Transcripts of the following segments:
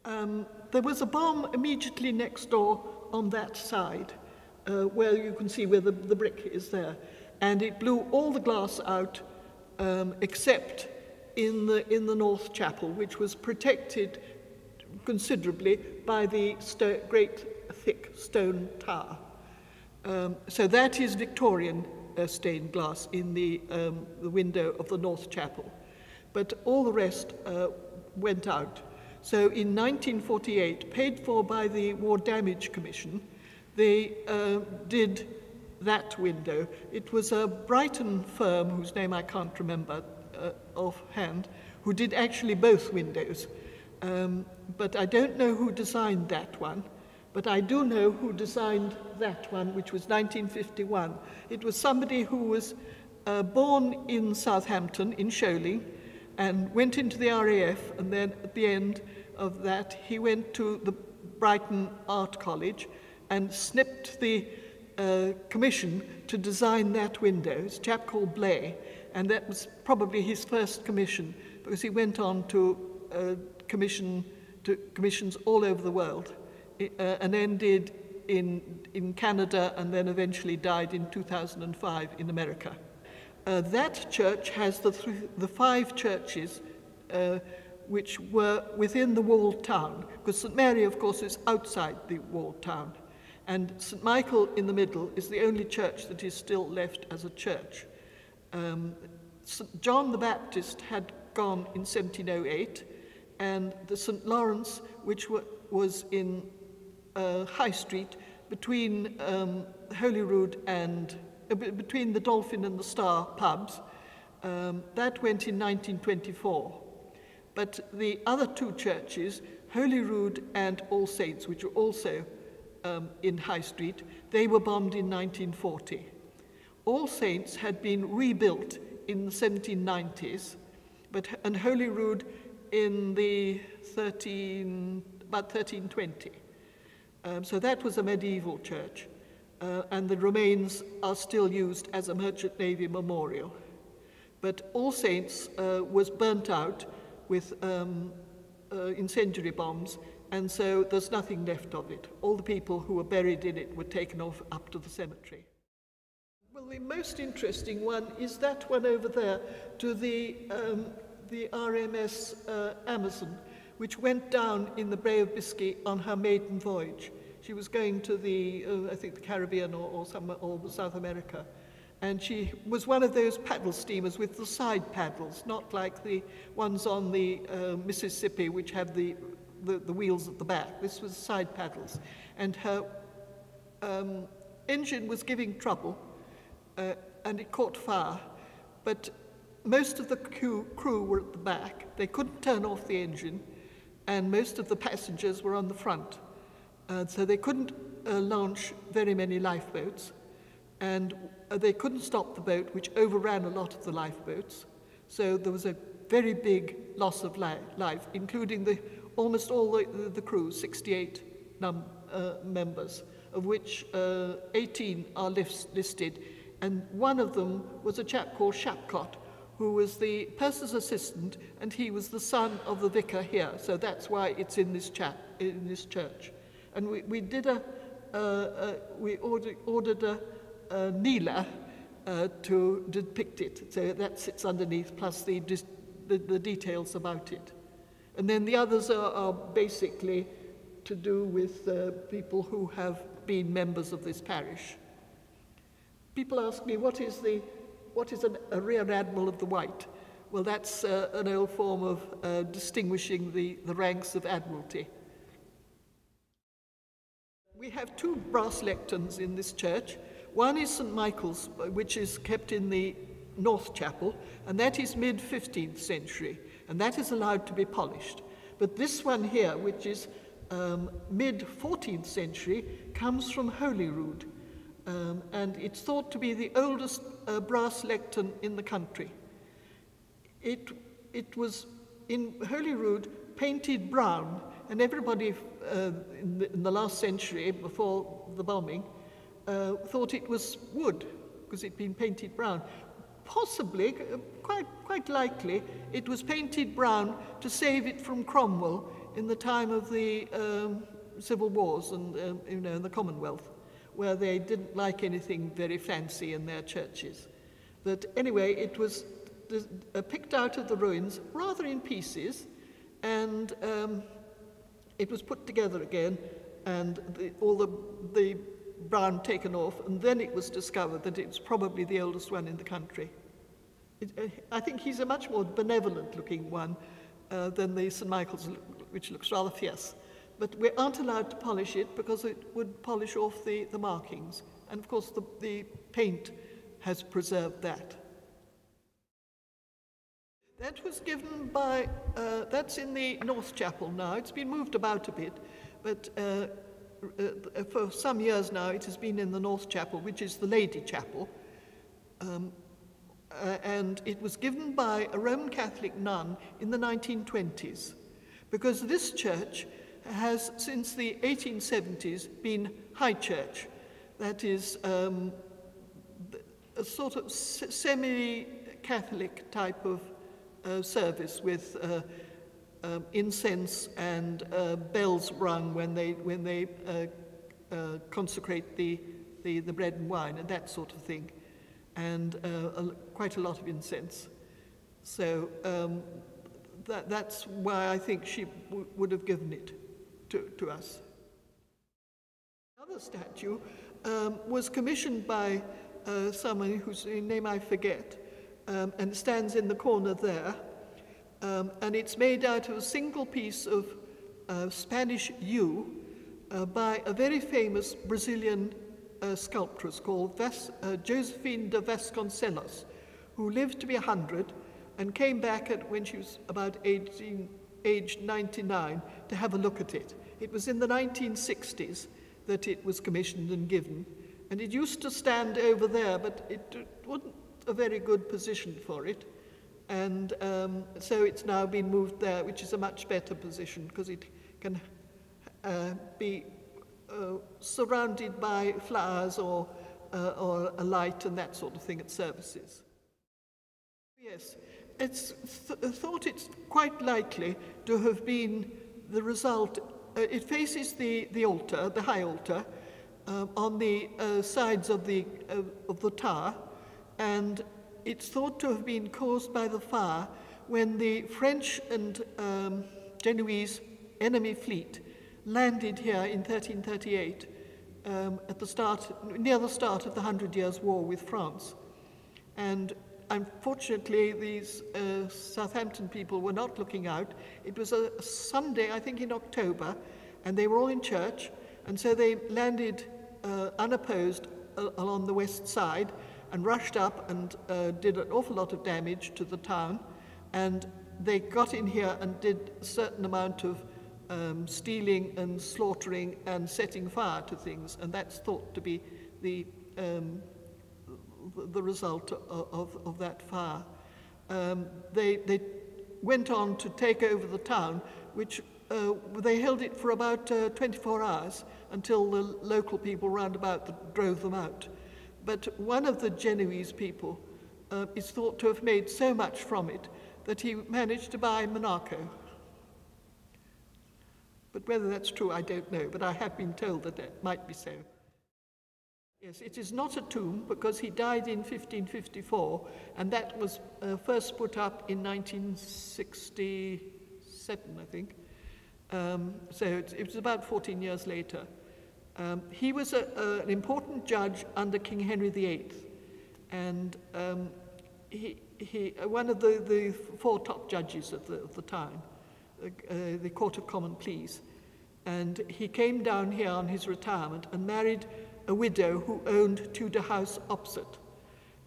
There was a bomb immediately next door on that side, where you can see where the brick is there. And it blew all the glass out except in the North Chapel, which was protected considerably by the great thick stone tower. So that is Victorian stained glass in the window of the North Chapel. But all the rest went out. So in 1948, paid for by the War Damage Commission, they did that window. It was a Brighton firm, whose name I can't remember offhand, who did actually both windows. But I don't know who designed that one. But I do know who designed that one, which was 1951. It was somebody who was born in Southampton, in Sholing, and went into the RAF, and then at the end of that, he went to the Brighton Art College and snipped the commission to design that window. It's a chap called Blay, and that was probably his first commission, because he went on to commissions all over the world. And ended in Canada and then eventually died in 2005 in America. That church has the 5 churches which were within the walled town, because St. Mary, of course, is outside the walled town. And St. Michael in the middle is the only church that is still left as a church. St. John the Baptist had gone in 1708, and the St. Lawrence, which was in High Street between Holyrood and between the Dolphin and the Star pubs. That went in 1924. But the other 2 churches, Holyrood and All Saints, which were also in High Street, they were bombed in 1940. All Saints had been rebuilt in the 1790s, and Holyrood in the about 1320. So that was a medieval church, and the remains are still used as a Merchant Navy memorial. But All Saints was burnt out with incendiary bombs, and so there's nothing left of it. All the people who were buried in it were taken off up to the cemetery. Well, the most interesting one is that one over there to the RMS Amazon, which went down in the Bay of Biscay on her maiden voyage. She was going to I think the Caribbean or South America. And she was one of those paddle steamers with the side paddles, not like the ones on the Mississippi, which have the wheels at the back. This was side paddles. And her engine was giving trouble, and it caught fire. But most of the crew were at the back. They couldn't turn off the engine, and most of the passengers were on the front. So they couldn't launch very many lifeboats, and they couldn't stop the boat, which overran a lot of the lifeboats. So there was a very big loss of life, including almost all the crew, 68 members, of which 18 are listed. And one of them was a chap called Shapcott, who was the purser's assistant, and he was the son of the vicar here. So that's why it's in this church. And we did we ordered a kneeler to depict it. So that sits underneath, plus the details about it. And then the others are basically to do with people who have been members of this parish. People ask me, what is a Rear Admiral of the White? Well, that's an old form of distinguishing the ranks of Admiralty. We have 2 brass lecterns in this church. One is St. Michael's, which is kept in the North Chapel, and that is mid-15th century, and that is allowed to be polished. But this one here, which is mid-14th century, comes from Holyrood, and it's thought to be the oldest brass lectern in the country. It was in Holyrood painted brown, and everybody in the last century, before the bombing, thought it was wood, because it'd been painted brown. Possibly, quite likely, it was painted brown to save it from Cromwell in the time of the civil wars and you know, in the Commonwealth, where they didn't like anything very fancy in their churches. But anyway, it was picked out of the ruins, rather in pieces, and it was put together again, and all the brown taken off, and then it was discovered that it was probably the oldest one in the country. I think he's a much more benevolent-looking one than the St. Michael's, which looks rather fierce. But we aren't allowed to polish it because it would polish off the markings. And of course, the paint has preserved that. That was given by, that's in the North Chapel now. It's been moved about a bit, but for some years now it has been in the North Chapel, which is the Lady Chapel. And it was given by a Roman Catholic nun in the 1920s, because this church has, since the 1870s, been high church. That is a sort of semi-Catholic type of service with incense and bells rung when they consecrate the bread and wine and that sort of thing, and quite a lot of incense. So that's why I think she would have given it to us. Another statue was commissioned by someone whose name I forget, and stands in the corner there, and it's made out of a single piece of Spanish yew by a very famous Brazilian sculptress called Josephine de Vasconcelos, who lived to be 100 and came back when she was about aged 99 to have a look at it. It was in the 1960s that it was commissioned and given, and it used to stand over there, but it wasn't a very good position for it, and so it's now been moved there, which is a much better position because it can be surrounded by flowers or a light and that sort of thing at services. Yes, it's thought it's quite likely to have been the result. It faces the altar, the high altar, on the sides of the tower, and it's thought to have been caused by the fire when the French and Genoese enemy fleet landed here in 1338 at the start, near the start of the 100 Years' War with France. And unfortunately, these Southampton people were not looking out. It was a Sunday, I think in October, and they were all in church, and so they landed unopposed along the west side and rushed up and did an awful lot of damage to the town, and they got in here and did a certain amount of stealing and slaughtering and setting fire to things, and that's thought to be the result of that fire. They went on to take over the town, which they held it for about 24 hours until the local people round about drove them out. But one of the Genoese people is thought to have made so much from it that he managed to buy Monaco. But whether that's true, I don't know, but I have been told that that might be so. Yes, it is not a tomb because he died in 1554, and that was first put up in 1967, I think. So it was about 14 years later. He was an important judge under King Henry VIII, and he one of the four top judges of the time, the Court of Common Pleas, and he came down here on his retirement and married a widow who owned Tudor House opposite,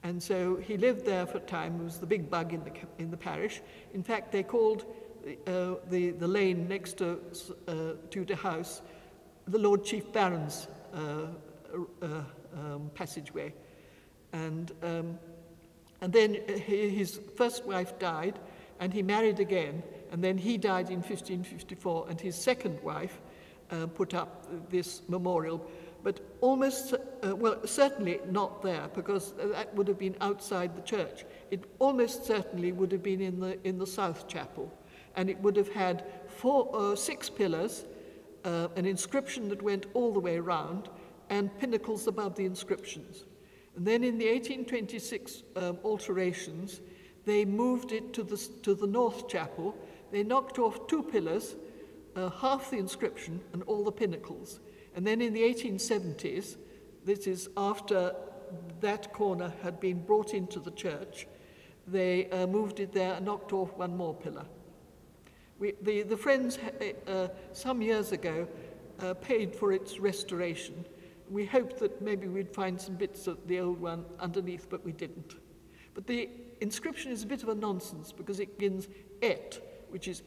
and so he lived there for a time. It was the big bug in the parish. In fact, they called the lane next to Tudor House the Lord Chief Baron's passageway, and then his first wife died, and he married again, and then he died in 1554, and his second wife put up this memorial, but almost, well, certainly not there, because that would have been outside the church. It almost certainly would have been in the South Chapel, and it would have had 6 pillars, an inscription that went all the way around, and pinnacles above the inscriptions. And then in the 1826 alterations, they moved it to the north chapel. They knocked off 2 pillars, half the inscription and all the pinnacles. And then in the 1870s, this is after that corner had been brought into the church, they moved it there and knocked off 1 more pillar. The Friends, some years ago, paid for its restoration. We hoped that maybe we'd find some bits of the old one underneath, but we didn't. But the inscription is a bit of a nonsense because it begins et, which is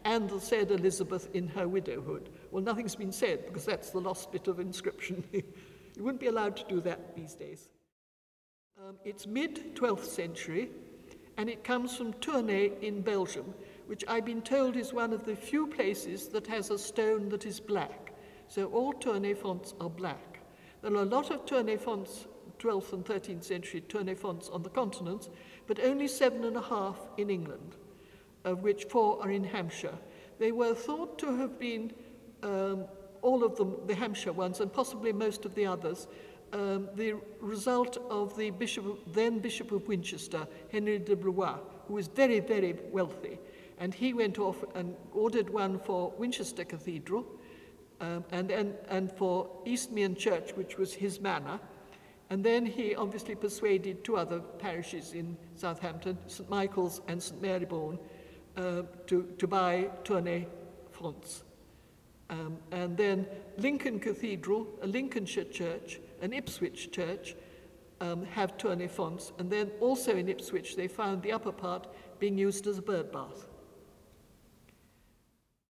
and the said Elizabeth in her widowhood. Well, nothing's been said because that's the lost bit of inscription. You wouldn't be allowed to do that these days. It's mid-12th century, and it comes from Tournai in Belgium, which I've been told is one of the few places that has a stone that is black. So all Tournai fonts are black. There are a lot of Tournai fonts, 12th and 13th century Tournai fonts on the continents, but only 7.5 in England, of which 4 are in Hampshire. They were thought to have been, all of them, the Hampshire ones, and possibly most of the others, the result of the then Bishop of Winchester, Henry de Blois, who was very, very wealthy. And he went off and ordered one for Winchester Cathedral and for Eastmead Church, which was his manor. And then he obviously persuaded 2 other parishes in Southampton, St. Michael's and St. Marybourne, to buy Tournai fonts. And then Lincoln Cathedral, a Lincolnshire church, an Ipswich church, have Tournai fonts. And then also in Ipswich, they found the upper part being used as a bird bath.